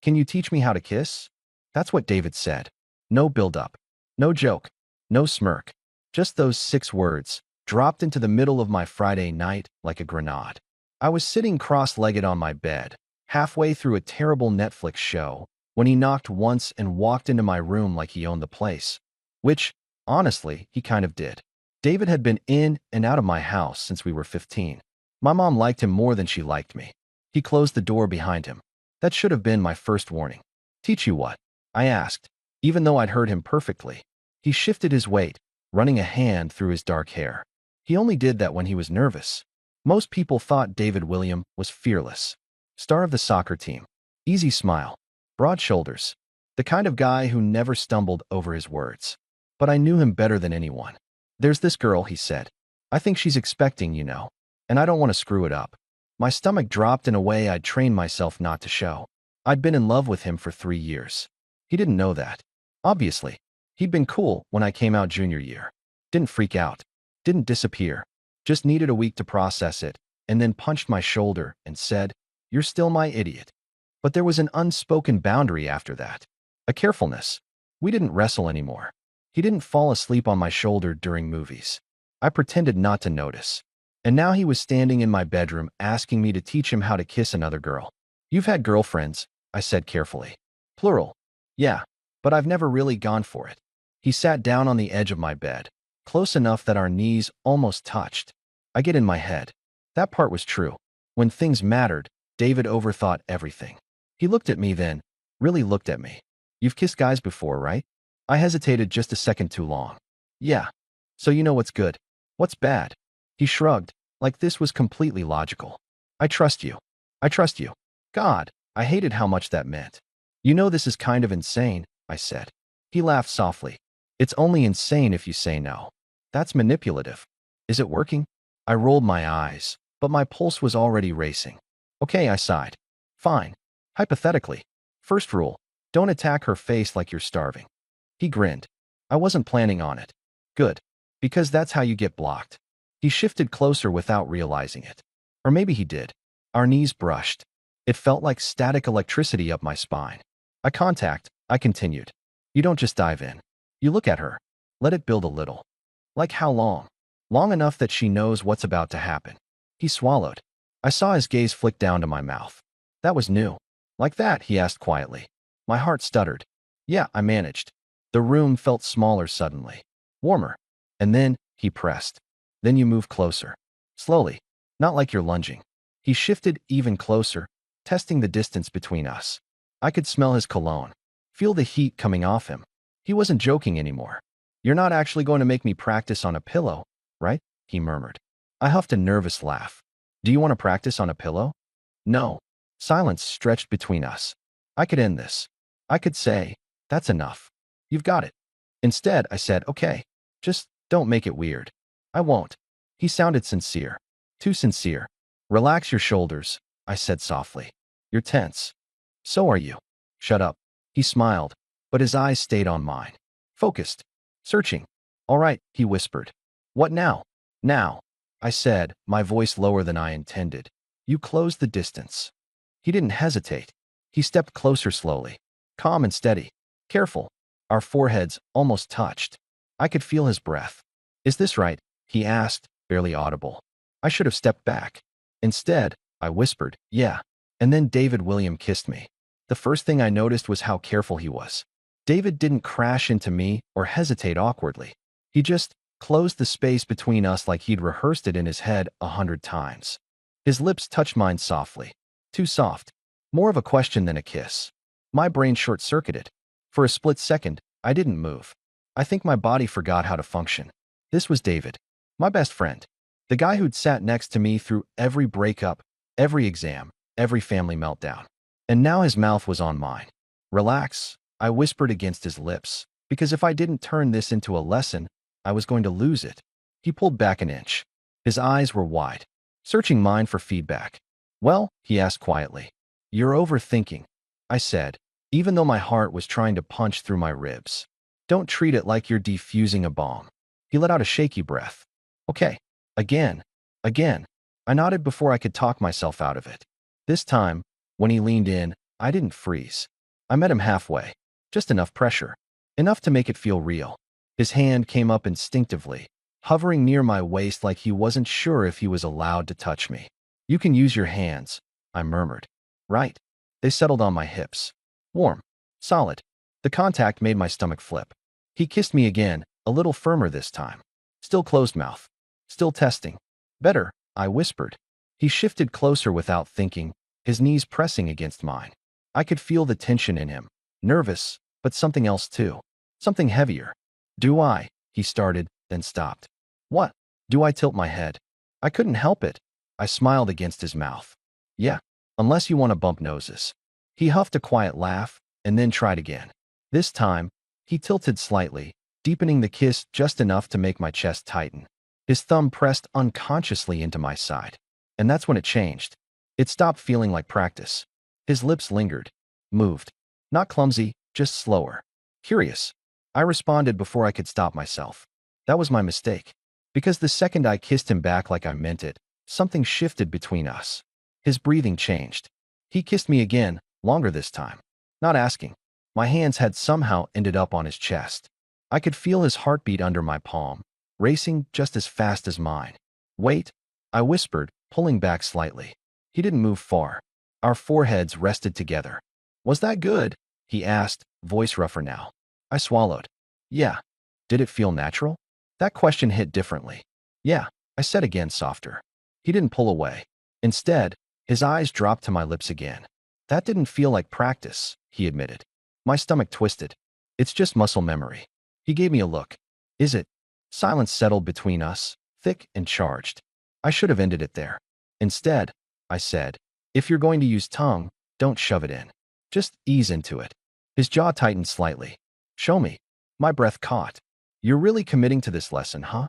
Can you teach me how to kiss? That's what David said. No build-up. No joke. No smirk. Just those 6 words, dropped into the middle of my Friday night like a grenade. I was sitting cross-legged on my bed, halfway through a terrible Netflix show, when he knocked once and walked into my room like he owned the place. Which, honestly, he kind of did. David had been in and out of my house since we were 15. My mom liked him more than she liked me. He closed the door behind him. That should have been my first warning. Teach you what? I asked, even though I'd heard him perfectly. He shifted his weight, running a hand through his dark hair. He only did that when he was nervous. Most people thought David William was fearless. Star of the soccer team. Easy smile. Broad shoulders. The kind of guy who never stumbled over his words. But I knew him better than anyone. There's this girl, he said. I think she's expecting, you know. And I don't want to screw it up. My stomach dropped in a way I'd trained myself not to show. I'd been in love with him for 3 years. He didn't know that. Obviously. He'd been cool when I came out junior year. Didn't freak out. Didn't disappear. Just needed a week to process it, and then punched my shoulder and said, "You're still my idiot." But there was an unspoken boundary after that. A carefulness. We didn't wrestle anymore. He didn't fall asleep on my shoulder during movies. I pretended not to notice. And now he was standing in my bedroom asking me to teach him how to kiss another girl. You've had girlfriends, I said carefully. Plural. Yeah, but I've never really gone for it. He sat down on the edge of my bed, close enough that our knees almost touched. I get in my head. That part was true. When things mattered, David overthought everything. He looked at me then, really looked at me. You've kissed guys before, right? I hesitated just a second too long. Yeah. So you know what's good. What's bad? He shrugged, like this was completely logical. I trust you. I trust you. God, I hated how much that meant. You know this is kind of insane, I said. He laughed softly. It's only insane if you say no. That's manipulative. Is it working? I rolled my eyes, but my pulse was already racing. Okay, I sighed. Fine. Hypothetically. First rule, don't attack her face like you're starving. He grinned. I wasn't planning on it. Good. Because that's how you get blocked. He shifted closer without realizing it. Or maybe he did. Our knees brushed. It felt like static electricity up my spine. Eye contact, I continued. You don't just dive in. You look at her. Let it build a little. Like how long? Long enough that she knows what's about to happen. He swallowed. I saw his gaze flick down to my mouth. That was new. Like that, he asked quietly. My heart stuttered. Yeah, I managed. The room felt smaller suddenly. Warmer. And then, he pressed. Then you move closer. Slowly. Not like you're lunging. He shifted even closer, testing the distance between us. I could smell his cologne. Feel the heat coming off him. He wasn't joking anymore. You're not actually going to make me practice on a pillow, right? He murmured. I huffed a nervous laugh. Do you want to practice on a pillow? No. Silence stretched between us. I could end this. I could say, that's enough. You've got it. Instead, I said, okay. Just don't make it weird. I won't. He sounded sincere. Too sincere. Relax your shoulders, I said softly. You're tense. So are you. Shut up. He smiled, but his eyes stayed on mine. Focused. Searching. All right, he whispered. What now? Now, I said, my voice lower than I intended. You close the distance. He didn't hesitate. He stepped closer slowly. Calm and steady. Careful. Our foreheads almost touched. I could feel his breath. Is this right? He asked, barely audible. I should have stepped back. Instead, I whispered, yeah. And then David William kissed me. The first thing I noticed was how careful he was. David didn't crash into me or hesitate awkwardly. He just closed the space between us like he'd rehearsed it in his head 100 times. His lips touched mine softly. Too soft. More of a question than a kiss. My brain short-circuited. For a split second, I didn't move. I think my body forgot how to function. This was David. My best friend. The guy who'd sat next to me through every breakup, every exam, every family meltdown. And now his mouth was on mine. Relax, I whispered against his lips, because if I didn't turn this into a lesson, I was going to lose it. He pulled back an inch. His eyes were wide, searching mine for feedback. Well, he asked quietly. You're overthinking, I said, even though my heart was trying to punch through my ribs. Don't treat it like you're defusing a bomb. He let out a shaky breath. Okay. Again. I nodded before I could talk myself out of it. This time, when he leaned in, I didn't freeze. I met him halfway. Just enough pressure. Enough to make it feel real. His hand came up instinctively, hovering near my waist like he wasn't sure if he was allowed to touch me. "You can use your hands," I murmured. "Right." They settled on my hips. Warm. Solid. The contact made my stomach flip. He kissed me again, a little firmer this time. Still closed mouth. Still testing. "Better," I whispered. He shifted closer without thinking, his knees pressing against mine. I could feel the tension in him. Nervous, but something else too. Something heavier. "Do I?" he started, then stopped. "What?" "Do I tilt my head?" I couldn't help it. I smiled against his mouth. "Yeah, unless you want to bump noses." He huffed a quiet laugh, and then tried again. This time, he tilted slightly, deepening the kiss just enough to make my chest tighten. His thumb pressed unconsciously into my side. And that's when it changed. It stopped feeling like practice. His lips lingered, moved. Not clumsy, just slower. Curious. I responded before I could stop myself. That was my mistake. Because the second I kissed him back like I meant it, something shifted between us. His breathing changed. He kissed me again, longer this time. Not asking. My hands had somehow ended up on his chest. I could feel his heartbeat under my palm, racing just as fast as mine. "Wait," I whispered, pulling back slightly. He didn't move far. Our foreheads rested together. "Was that good?" he asked, voice rougher now. I swallowed. "Yeah." "Did it feel natural?" That question hit differently. "Yeah," I said again, softer. He didn't pull away. Instead, his eyes dropped to my lips again. "That didn't feel like practice," he admitted. My stomach twisted. "It's just muscle memory." He gave me a look. "Is it?" Silence settled between us, thick and charged. I should have ended it there. Instead, I said, "If you're going to use tongue, don't shove it in. Just ease into it." His jaw tightened slightly. "Show me." My breath caught. "You're really committing to this lesson, huh?"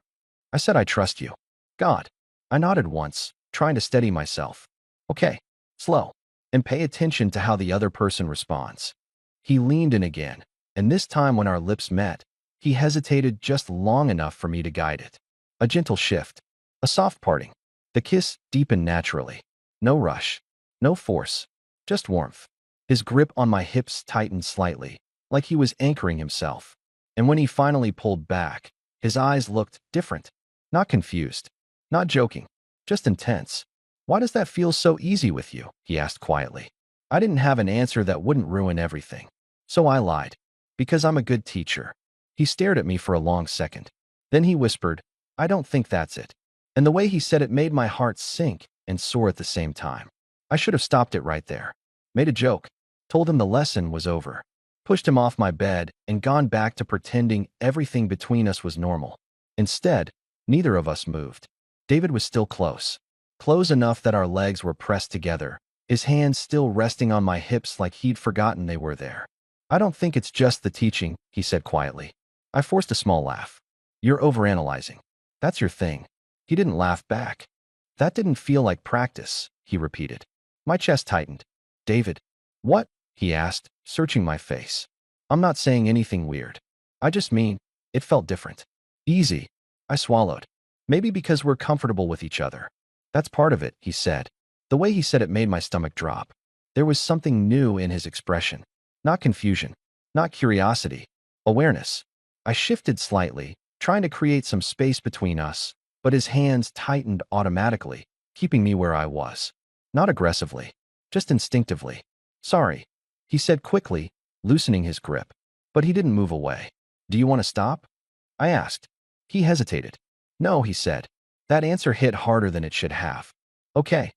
I said, "I trust you." "God." I nodded once, trying to steady myself. "Okay. Slow. And pay attention to how the other person responds." He leaned in again, and this time when our lips met, he hesitated just long enough for me to guide it. A gentle shift. A soft parting. The kiss deepened naturally. No rush. No force. Just warmth. His grip on my hips tightened slightly, like he was anchoring himself. And when he finally pulled back, his eyes looked different. Not confused. Not joking. Just intense. "Why does that feel so easy with you?" he asked quietly. I didn't have an answer that wouldn't ruin everything. So I lied. "Because I'm a good teacher." He stared at me for a long second. Then he whispered, "I don't think that's it." And the way he said it made my heart sink and soar at the same time. I should have stopped it right there. Made a joke. Told him the lesson was over. Pushed him off my bed and gone back to pretending everything between us was normal. Instead, neither of us moved. David was still close. Close enough that our legs were pressed together, his hands still resting on my hips like he'd forgotten they were there. "I don't think it's just the teaching," he said quietly. I forced a small laugh. "You're overanalyzing. That's your thing." He didn't laugh back. "That didn't feel like practice," he repeated. My chest tightened. "David." "What?" he asked, searching my face. "I'm not saying anything weird. I just mean, it felt different. Easy." I swallowed. "Maybe because we're comfortable with each other." "That's part of it," he said. The way he said it made my stomach drop. There was something new in his expression. Not confusion. Not curiosity. Awareness. I shifted slightly, trying to create some space between us, but his hands tightened automatically, keeping me where I was. Not aggressively. Just instinctively. "Sorry," he said quickly, loosening his grip. But he didn't move away. "Do you want to stop?" I asked. He hesitated. "No," he said. That answer hit harder than it should have. "Okay,"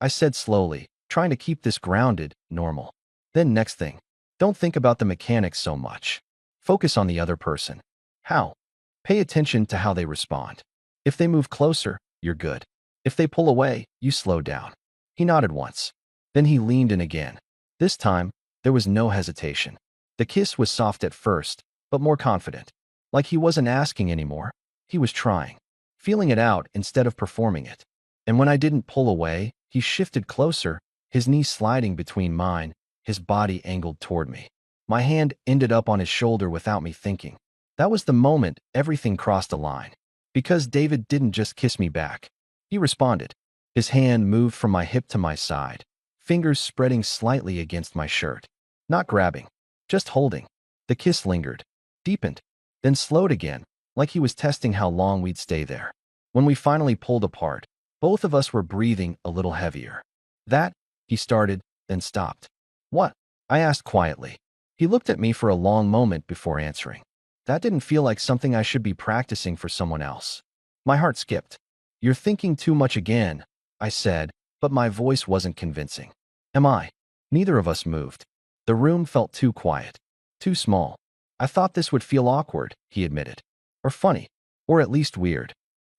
I said slowly, trying to keep this grounded, normal. "Then next thing, don't think about the mechanics so much. Focus on the other person. How? Pay attention to how they respond. If they move closer, you're good. If they pull away, you slow down." He nodded once. Then he leaned in again. This time, there was no hesitation. The kiss was soft at first, but more confident. Like he wasn't asking anymore. He was trying. Feeling it out instead of performing it. And when I didn't pull away, he shifted closer, his knees sliding between mine, his body angled toward me. My hand ended up on his shoulder without me thinking. That was the moment everything crossed a line. Because David didn't just kiss me back. He responded. His hand moved from my hip to my side, fingers spreading slightly against my shirt. Not grabbing, just holding. The kiss lingered, deepened, then slowed again, like he was testing how long we'd stay there. When we finally pulled apart, both of us were breathing a little heavier. That, he started, then stopped. What? I asked quietly. He looked at me for a long moment before answering. That didn't feel like something I should be practicing for someone else. My heart skipped. You're thinking too much again, I said, but my voice wasn't convincing. Am I? Neither of us moved. The room felt too quiet, too small. I thought this would feel awkward, he admitted. Or funny, or at least weird.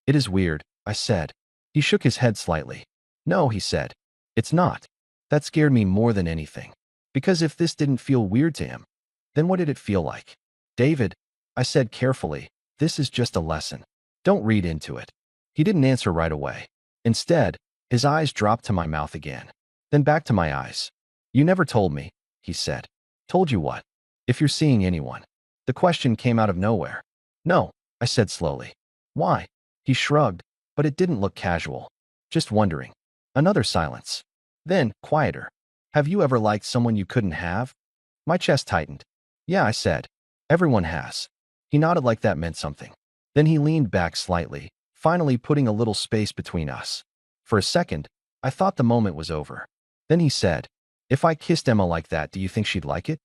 It is weird, I said. He shook his head slightly. No, he said. It's not. That scared me more than anything. Because if this didn't feel weird to him, then what did it feel like? David, I said carefully, this is just a lesson. Don't read into it. He didn't answer right away. Instead, his eyes dropped to my mouth again, then back to my eyes. You never told me, he said. Told you what? If you're seeing anyone. The question came out of nowhere. No, I said slowly. Why? He shrugged, but it didn't look casual. Just wondering. Another silence. Then, quieter. Have you ever liked someone you couldn't have? My chest tightened. Yeah, I said. Everyone has. He nodded like that meant something. Then he leaned back slightly, finally putting a little space between us. For a second, I thought the moment was over. Then he said, if I kissed Emma like that, do you think she'd like it?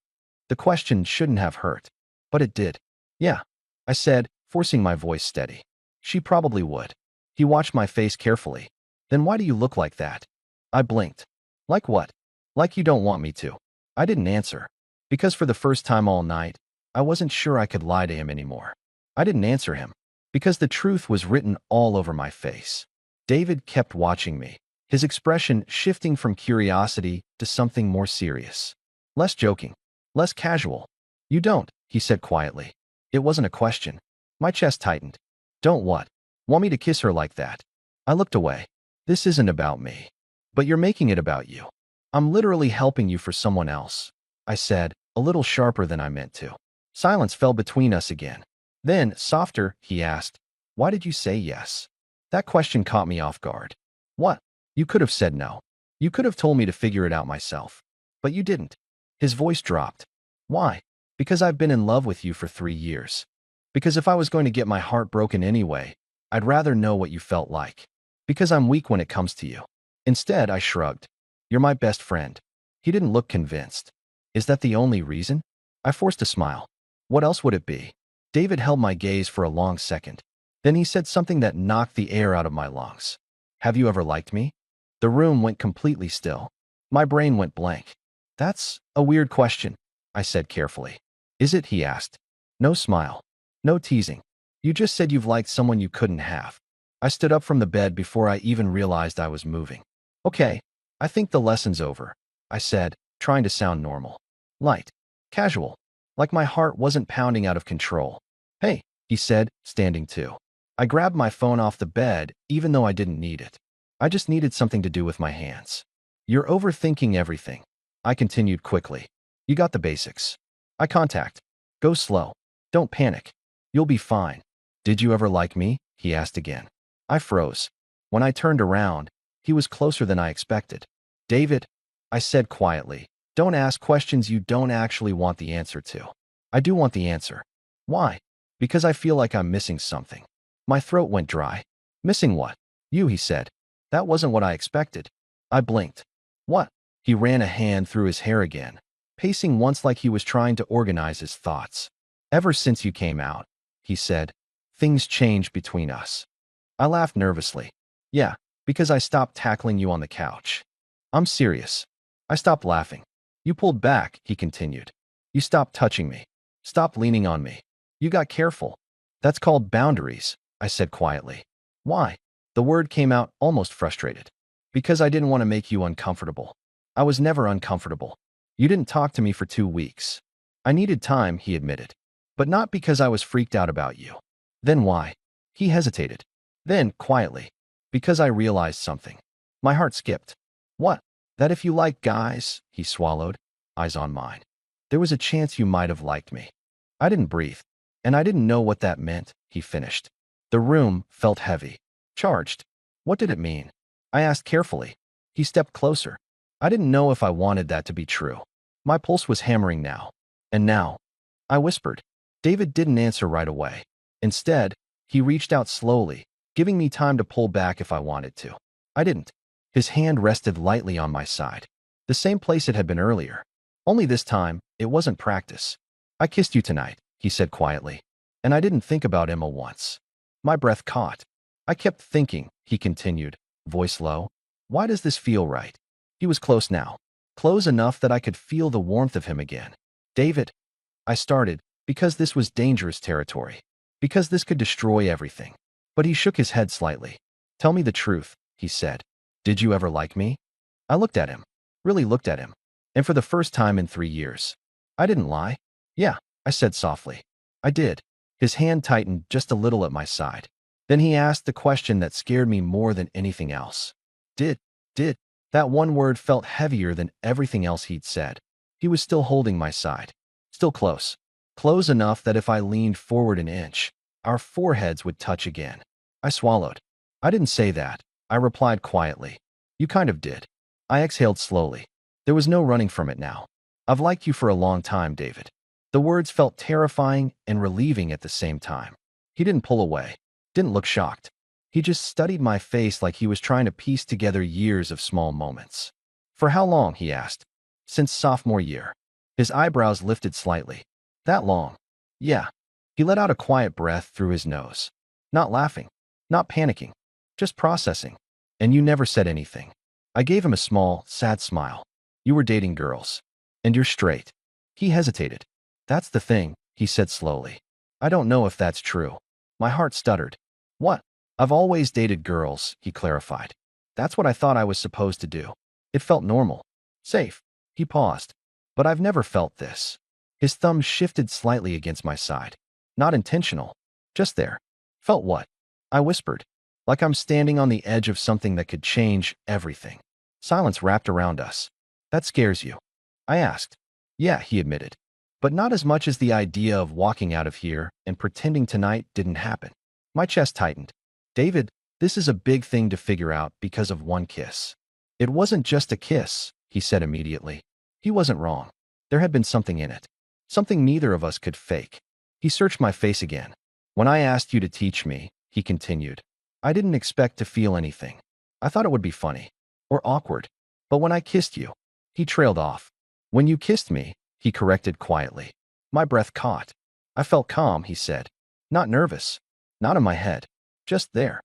The question shouldn't have hurt, but it did. Yeah, I said, forcing my voice steady. She probably would. He watched my face carefully. Then why do you look like that? I blinked. Like what? Like you don't want me to. I didn't answer. Because for the first time all night, I wasn't sure I could lie to him anymore. I didn't answer him. Because the truth was written all over my face. David kept watching me, his expression shifting from curiosity to something more serious. Less joking. Less casual. You don't, he said quietly. It wasn't a question. My chest tightened. Don't what? Want me to kiss her like that? I looked away. This isn't about me. But you're making it about you. I'm literally helping you for someone else, I said, a little sharper than I meant to. Silence fell between us again. Then, softer, he asked, why did you say yes? That question caught me off guard. What? You could have said no. You could have told me to figure it out myself. But you didn't. His voice dropped. Why? Because I've been in love with you for 3 years. Because if I was going to get my heart broken anyway, I'd rather know what you felt like. Because I'm weak when it comes to you. Instead, I shrugged. You're my best friend. He didn't look convinced. Is that the only reason? I forced a smile. What else would it be? David held my gaze for a long second. Then he said something that knocked the air out of my lungs. Have you ever liked me? The room went completely still. My brain went blank. That's a weird question, I said carefully. Is it? He asked. No smile. No teasing. You just said you've liked someone you couldn't have. I stood up from the bed before I even realized I was moving. Okay, I think the lesson's over, I said, trying to sound normal. Light. Casual. Like my heart wasn't pounding out of control. Hey, he said, standing too. I grabbed my phone off the bed, even though I didn't need it. I just needed something to do with my hands. You're overthinking everything. I continued quickly. You got the basics. Eye contact. Go slow. Don't panic. You'll be fine. Did you ever like me? He asked again. I froze. When I turned around, he was closer than I expected. David, I said quietly, don't ask questions you don't actually want the answer to. I do want the answer. Why? Because I feel like I'm missing something. My throat went dry. Missing what? You, he said. That wasn't what I expected. I blinked. What? He ran a hand through his hair again, pacing once like he was trying to organize his thoughts. Ever since you came out, he said, things changed between us. I laughed nervously. Yeah, because I stopped tackling you on the couch. I'm serious. I stopped laughing. You pulled back, he continued. You stopped touching me. Stopped leaning on me. You got careful. That's called boundaries, I said quietly. Why? The word came out almost frustrated. Because I didn't want to make you uncomfortable. I was never uncomfortable. You didn't talk to me for 2 weeks. I needed time, he admitted. But not because I was freaked out about you. Then why? He hesitated. Then, quietly. Because I realized something. My heart skipped. What? That if you like guys, he swallowed, eyes on mine. There was a chance you might have liked me. I didn't breathe. And I didn't know what that meant, he finished. The room felt heavy. Charged. What did it mean? I asked carefully. He stepped closer. I didn't know if I wanted that to be true. My pulse was hammering now. And now, I whispered. David didn't answer right away. Instead, he reached out slowly, giving me time to pull back if I wanted to. I didn't. His hand rested lightly on my side, the same place it had been earlier. Only this time, it wasn't practice. I kissed you tonight, he said quietly. And I didn't think about Emma once. My breath caught. I kept thinking, he continued, voice low. Why does this feel right? He was close now. Close enough that I could feel the warmth of him again. David, I started, because this was dangerous territory. Because this could destroy everything. But he shook his head slightly. Tell me the truth, he said. Did you ever like me? I looked at him. Really looked at him. And for the first time in 3 years. I didn't lie. Yeah, I said softly. I did. His hand tightened just a little at my side. Then he asked the question that scared me more than anything else. Did. That one word felt heavier than everything else he'd said. He was still holding my side. Still close. Close enough that if I leaned forward an inch, our foreheads would touch again. I swallowed. I didn't say that. I replied quietly. You kind of did. I exhaled slowly. There was no running from it now. I've liked you for a long time, David. The words felt terrifying and relieving at the same time. He didn't pull away. Didn't look shocked. He just studied my face like he was trying to piece together years of small moments. For how long, he asked. Since sophomore year. His eyebrows lifted slightly. That long? Yeah. He let out a quiet breath through his nose. Not laughing. Not panicking. Just processing. And you never said anything. I gave him a small, sad smile. You were dating girls. And you're straight. He hesitated. That's the thing, he said slowly. I don't know if that's true. My heart stuttered. What? I've always dated girls, he clarified. That's what I thought I was supposed to do. It felt normal. Safe. He paused. But I've never felt this. His thumb shifted slightly against my side. Not intentional. Just there. Felt what? I whispered. Like I'm standing on the edge of something that could change everything. Silence wrapped around us. That scares you? I asked. Yeah, he admitted. But not as much as the idea of walking out of here and pretending tonight didn't happen. My chest tightened. David, this is a big thing to figure out because of one kiss. It wasn't just a kiss, he said immediately. He wasn't wrong. There had been something in it. Something neither of us could fake. He searched my face again. When I asked you to teach me, he continued, I didn't expect to feel anything. I thought it would be funny. Or awkward. But when I kissed you, he trailed off. When you kissed me, he corrected quietly. My breath caught. I felt calm, he said. Not nervous. Not in my head. Just there.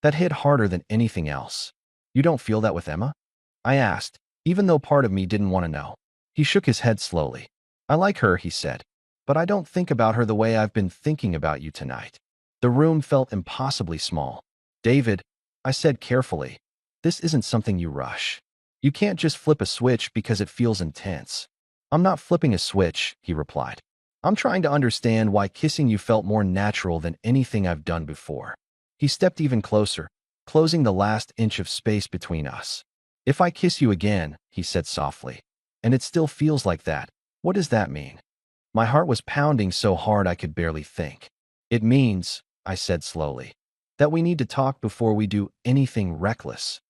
That hit harder than anything else. You don't feel that with Emma? I asked, even though part of me didn't want to know. He shook his head slowly. I like her, he said. But I don't think about her the way I've been thinking about you tonight. The room felt impossibly small. David, I said carefully, this isn't something you rush. You can't just flip a switch because it feels intense. I'm not flipping a switch, he replied. I'm trying to understand why kissing you felt more natural than anything I've done before. He stepped even closer, closing the last inch of space between us. If I kiss you again, he said softly, and it still feels like that, what does that mean? My heart was pounding so hard I could barely think. It means, I said slowly, that we need to talk before we do anything reckless.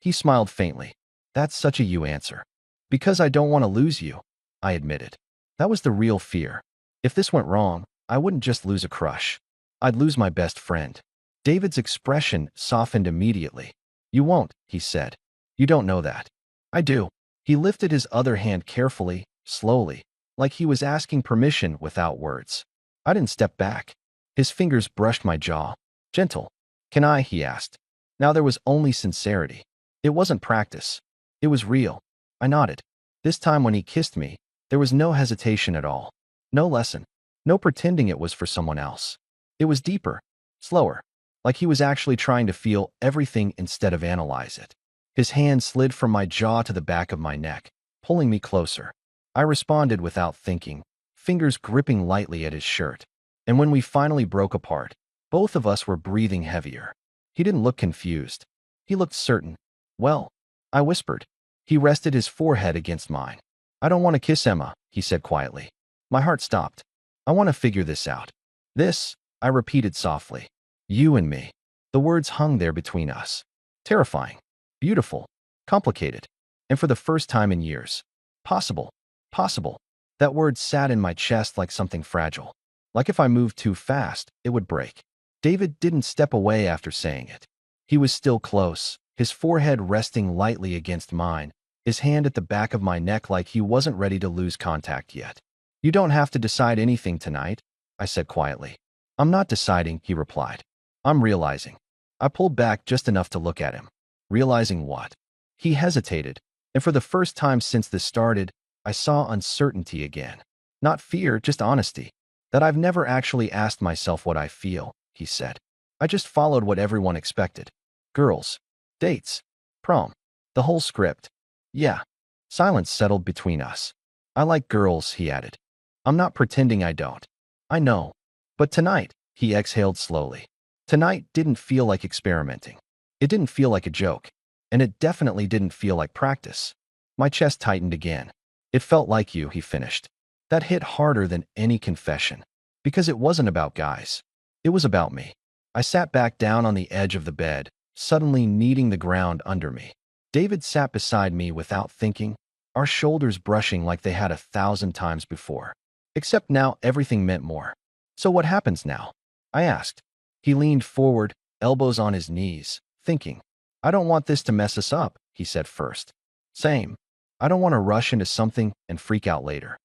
He smiled faintly. That's such a you answer. Because I don't want to lose you, I admitted. That was the real fear. If this went wrong, I wouldn't just lose a crush. I'd lose my best friend. David's expression softened immediately. You won't, he said. You don't know that. I do. He lifted his other hand carefully, slowly, like he was asking permission without words. I didn't step back. His fingers brushed my jaw. Gentle. Can I? He asked. Now there was only sincerity. It wasn't practice. It was real. I nodded. This time when he kissed me, there was no hesitation at all. No lesson. No pretending it was for someone else. It was deeper. Slower. Like he was actually trying to feel everything instead of analyze it. His hand slid from my jaw to the back of my neck, pulling me closer. I responded without thinking, fingers gripping lightly at his shirt. And when we finally broke apart, both of us were breathing heavier. He didn't look confused. He looked certain. Well, I whispered. He rested his forehead against mine. I don't want to kiss Emma, he said quietly. My heart stopped. I want to figure this out. This, I repeated softly. You and me. The words hung there between us. Terrifying. Beautiful. Complicated. And for the first time in years. Possible. Possible. That word sat in my chest like something fragile. Like if I moved too fast, it would break. David didn't step away after saying it. He was still close, his forehead resting lightly against mine, his hand at the back of my neck like he wasn't ready to lose contact yet. You don't have to decide anything tonight, I said quietly. I'm not deciding, he replied. I'm realizing. I pulled back just enough to look at him. Realizing what? He hesitated, and for the first time since this started, I saw uncertainty again. Not fear, just honesty. That I've never actually asked myself what I feel, he said. I just followed what everyone expected. Girls. Dates. Prom. The whole script. Yeah. Silence settled between us. I like girls, he added. I'm not pretending I don't. I know. But tonight, he exhaled slowly. Tonight didn't feel like experimenting. It didn't feel like a joke. And it definitely didn't feel like practice. My chest tightened again. It felt like you, he finished. That hit harder than any confession. Because it wasn't about guys. It was about me. I sat back down on the edge of the bed, suddenly kneading the ground under me. David sat beside me without thinking, our shoulders brushing like they had 1,000 times before. Except now everything meant more. So what happens now? I asked. He leaned forward, elbows on his knees, thinking. I don't want this to mess us up, he said first. Same. I don't want to rush into something and freak out later.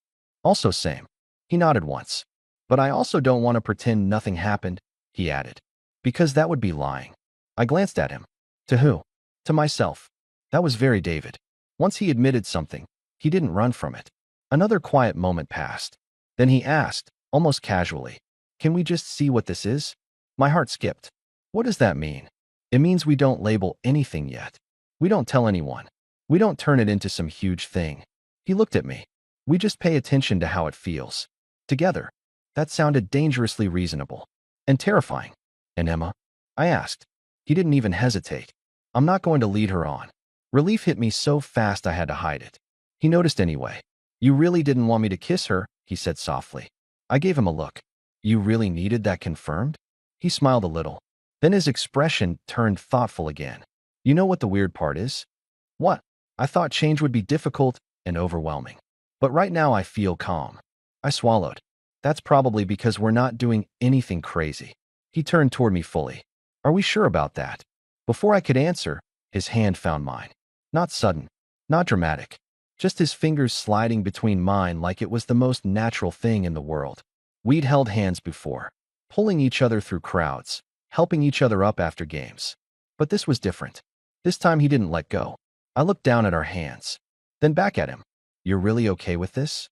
Also same. He nodded once. But I also don't want to pretend nothing happened, he added. Because that would be lying. I glanced at him. To who? To myself. That was very David. Once he admitted something, he didn't run from it. Another quiet moment passed. Then he asked, almost casually, can we just see what this is? My heart skipped. What does that mean? It means we don't label anything yet. We don't tell anyone. We don't turn it into some huge thing. He looked at me. We just pay attention to how it feels. Together. That sounded dangerously reasonable. And terrifying. And Emma? I asked. He didn't even hesitate. I'm not going to lead her on. Relief hit me so fast I had to hide it. He noticed anyway. You really didn't want me to kiss her, he said softly. I gave him a look. You really needed that confirmed? He smiled a little. Then his expression turned thoughtful again. You know what the weird part is? What? I thought change would be difficult and overwhelming. But right now I feel calm. I swallowed. That's probably because we're not doing anything crazy. He turned toward me fully. Are we sure about that? Before I could answer, his hand found mine. Not sudden. Not dramatic. Just his fingers sliding between mine like it was the most natural thing in the world. We'd held hands before. Pulling each other through crowds. Helping each other up after games. But this was different. This time he didn't let go. I looked down at our hands. Then back at him. You're really okay with this?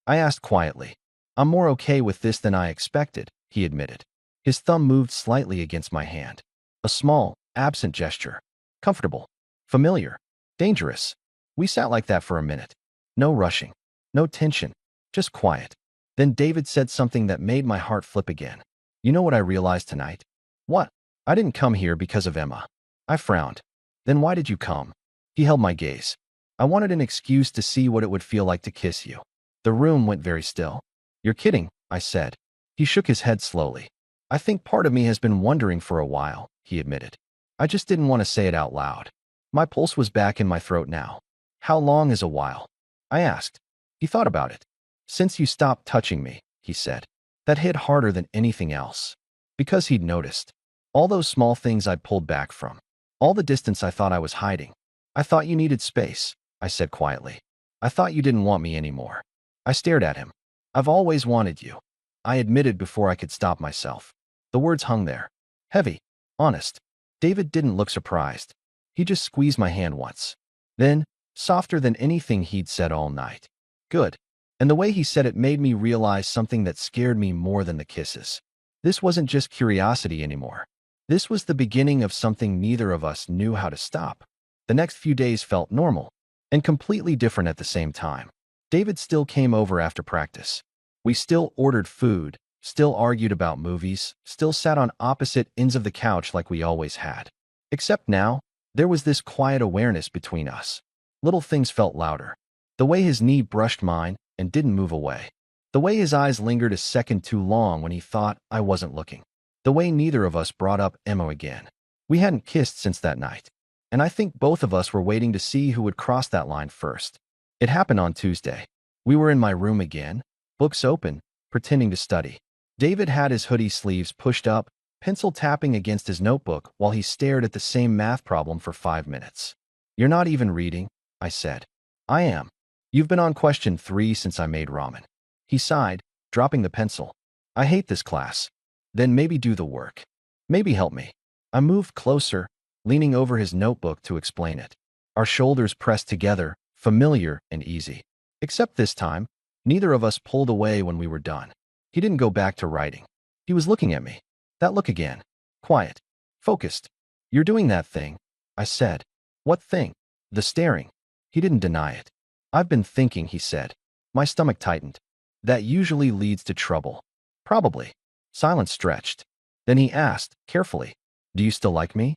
I asked quietly. I'm more okay with this than I expected, he admitted. His thumb moved slightly against my hand. A small, absent gesture. Comfortable. Familiar. Dangerous. We sat like that for a minute. No rushing. No tension. Just quiet. Then David said something that made my heart flip again. You know what I realized tonight? What? I didn't come here because of Emma. I frowned. Then why did you come? He held my gaze. I wanted an excuse to see what it would feel like to kiss you. The room went very still. You're kidding, I said. He shook his head slowly. I think part of me has been wondering for a while, he admitted. I just didn't want to say it out loud. My pulse was back in my throat now. How long is a while? I asked. He thought about it. Since you stopped touching me, he said. That hit harder than anything else. Because he'd noticed. All those small things I'd pulled back from. All the distance I thought I was hiding. I thought you needed space, I said quietly. I thought you didn't want me anymore. I stared at him. I've always wanted you. I admitted before I could stop myself. The words hung there. Heavy. Honest. David didn't look surprised. He just squeezed my hand once. Then, softer than anything he'd said all night. Good. And the way he said it made me realize something that scared me more than the kisses. This wasn't just curiosity anymore. This was the beginning of something neither of us knew how to stop. The next few days felt normal, and completely different at the same time. David still came over after practice. We still ordered food, still argued about movies, still sat on opposite ends of the couch like we always had. Except now, there was this quiet awareness between us. Little things felt louder. The way his knee brushed mine and didn't move away. The way his eyes lingered a second too long when he thought I wasn't looking. The way neither of us brought up Emma again. We hadn't kissed since that night. And I think both of us were waiting to see who would cross that line first. It happened on Tuesday. We were in my room again, books open, pretending to study. David had his hoodie sleeves pushed up, pencil tapping against his notebook while he stared at the same math problem for 5 minutes. "You're not even reading," I said. "I am. You've been on question 3 since I made ramen." He sighed, dropping the pencil. "I hate this class." "Then maybe do the work. Maybe help me." I moved closer, leaning over his notebook to explain it. Our shoulders pressed together, familiar and easy. Except this time, neither of us pulled away when we were done. He didn't go back to writing. He was looking at me. That look again. Quiet. Focused. "You're doing that thing," I said. "What thing?" "The staring." He didn't deny it. "I've been thinking," he said. My stomach tightened. "That usually leads to trouble." "Probably." Silence stretched. Then he asked, carefully, "Do you still like me?"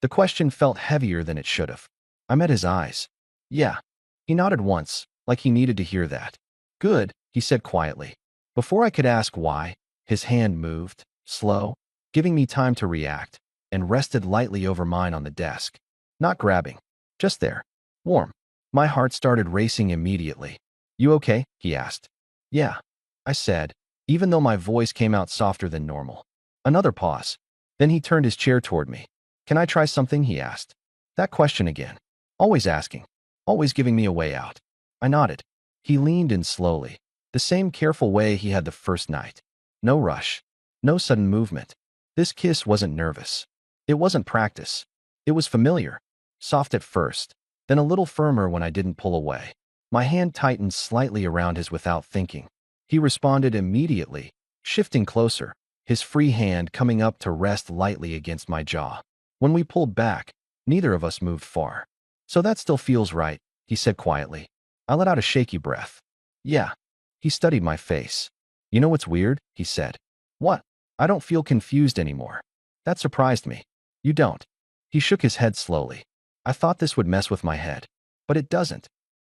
The question felt heavier than it should have. I met his eyes. "Yeah." He nodded once, like he needed to hear that. "Good," he said quietly. Before I could ask why, his hand moved, slow, giving me time to react, and rested lightly over mine on the desk. Not grabbing. Just there. Warm. My heart started racing immediately. "You okay?" he asked. "Yeah," I said, even though my voice came out softer than normal. Another pause. Then he turned his chair toward me. "Can I try something?" he asked. That question again. Always asking. Always giving me a way out. I nodded. He leaned in slowly, the same careful way he had the first night. No rush. No sudden movement. This kiss wasn't nervous. It wasn't practice. It was familiar. Soft at first, then a little firmer when I didn't pull away. My hand tightened slightly around his without thinking. He responded immediately, shifting closer, his free hand coming up to rest lightly against my jaw. When we pulled back, neither of us moved far. "So that still feels right," he said quietly. I let out a shaky breath. "Yeah." He studied my face. "You know what's weird?" he said. "What?" "I don't feel confused anymore." That surprised me. "You don't?" He shook his head slowly. "I thought this would mess with my head. But it doesn't."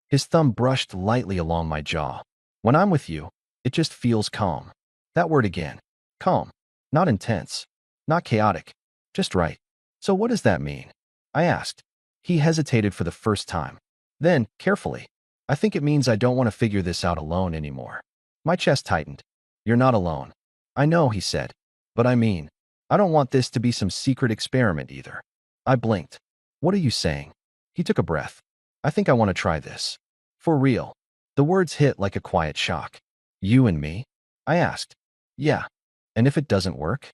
His thumb brushed lightly along my jaw. "When I'm with you, it just feels calm." That word again. Calm. Not intense. Not chaotic. Just right. "So what does that mean?" I asked. He hesitated for the first time. Then, carefully, "I think it means I don't want to figure this out alone anymore." My chest tightened. "You're not alone." "I know," he said. "But I mean, I don't want this to be some secret experiment either." I blinked. "What are you saying?" He took a breath. "I think I want to try this. For real." The words hit like a quiet shock. "You and me?" I asked. "Yeah." "And if it doesn't work?"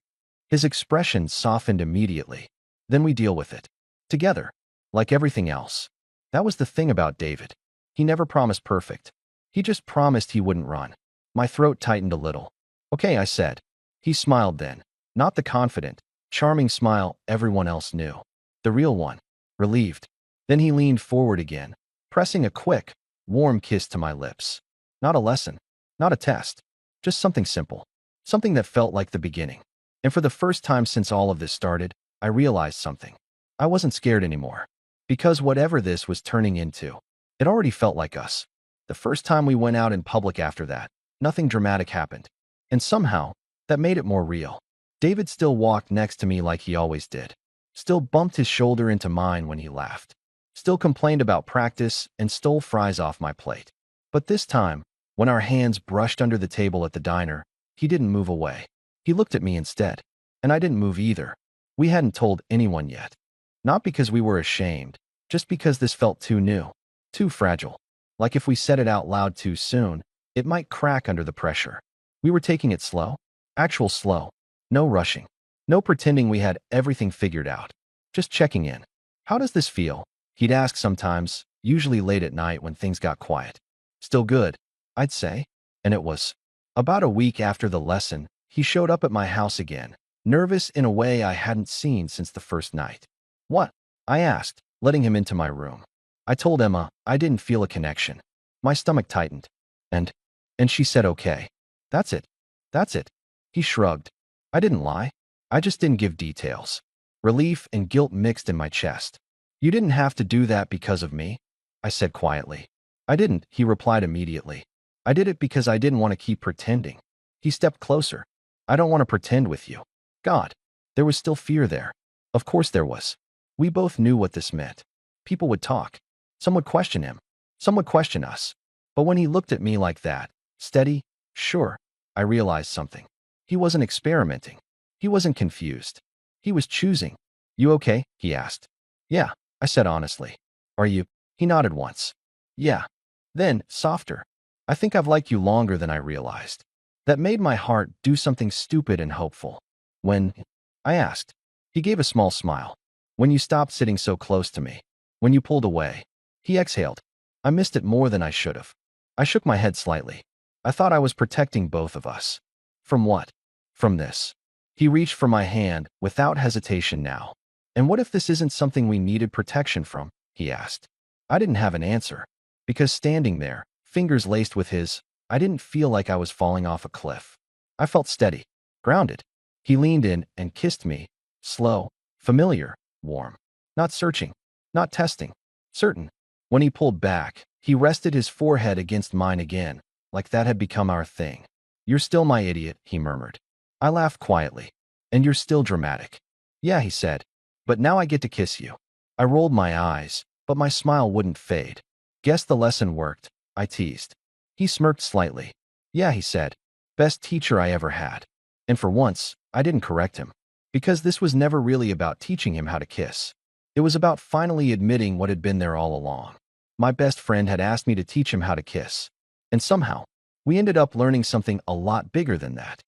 His expression softened immediately. "Then we deal with it. Together. Like everything else." That was the thing about David. He never promised perfect. He just promised he wouldn't run. My throat tightened a little. "Okay," I said. He smiled then. Not the confident, charming smile everyone else knew. The real one. Relieved. Then he leaned forward again, pressing a quick, warm kiss to my lips. Not a lesson. Not a test. Just something simple. Something that felt like the beginning. And for the first time since all of this started, I realized something. I wasn't scared anymore. Because whatever this was turning into, it already felt like us. The first time we went out in public after that, nothing dramatic happened. And somehow, that made it more real. David still walked next to me like he always did. Still bumped his shoulder into mine when he laughed. Still complained about practice and stole fries off my plate. But this time, when our hands brushed under the table at the diner, he didn't move away. He looked at me instead. And I didn't move either. We hadn't told anyone yet. Not because we were ashamed, just because this felt too new, too fragile. Like if we said it out loud too soon, it might crack under the pressure. We were taking it slow. Actual slow. No rushing. No pretending we had everything figured out. Just checking in. "How does this feel?" he'd ask sometimes, usually late at night when things got quiet. "Still good," I'd say. And it was. About a week after the lesson, he showed up at my house again, nervous in a way I hadn't seen since the first night. "What?" I asked, letting him into my room. I told Emma I didn't feel a connection. My stomach tightened. And she said okay. That's it. That's it." He shrugged. I didn't lie. I just didn't give details. Relief and guilt mixed in my chest. "You didn't have to do that because of me," I said quietly. "I didn't," he replied immediately. "I did it because I didn't want to keep pretending." He stepped closer. "I don't want to pretend with you." God, there was still fear there. Of course there was. We both knew what this meant. People would talk. Some would question him. Some would question us. But when he looked at me like that, steady, sure, I realized something. He wasn't experimenting. He wasn't confused. He was choosing. You okay? He asked. Yeah, I said honestly. Are you? He nodded once. Yeah. Then, softer. I think I've liked you longer than I realized. That made my heart do something stupid and hopeful. When? I asked. He gave a small smile. When you stopped sitting so close to me. When you pulled away. He exhaled. I missed it more than I should have. I shook my head slightly. I thought I was protecting both of us. From what? From this. He reached for my hand without hesitation now. And what if this isn't something we needed protection from? He asked. I didn't have an answer. Because standing there, fingers laced with his, I didn't feel like I was falling off a cliff. I felt steady, grounded. He leaned in and kissed me. Slow, familiar, warm. Not searching, not testing, certain. When he pulled back, he rested his forehead against mine again, like that had become our thing. You're still my idiot, he murmured. I laughed quietly. And you're still dramatic. Yeah, he said. But now I get to kiss you. I rolled my eyes, but my smile wouldn't fade. Guess the lesson worked, I teased. He smirked slightly. Yeah, he said. Best teacher I ever had. And for once, I didn't correct him. Because this was never really about teaching him how to kiss. It was about finally admitting what had been there all along. My best friend had asked me to teach him how to kiss. And somehow, we ended up learning something a lot bigger than that.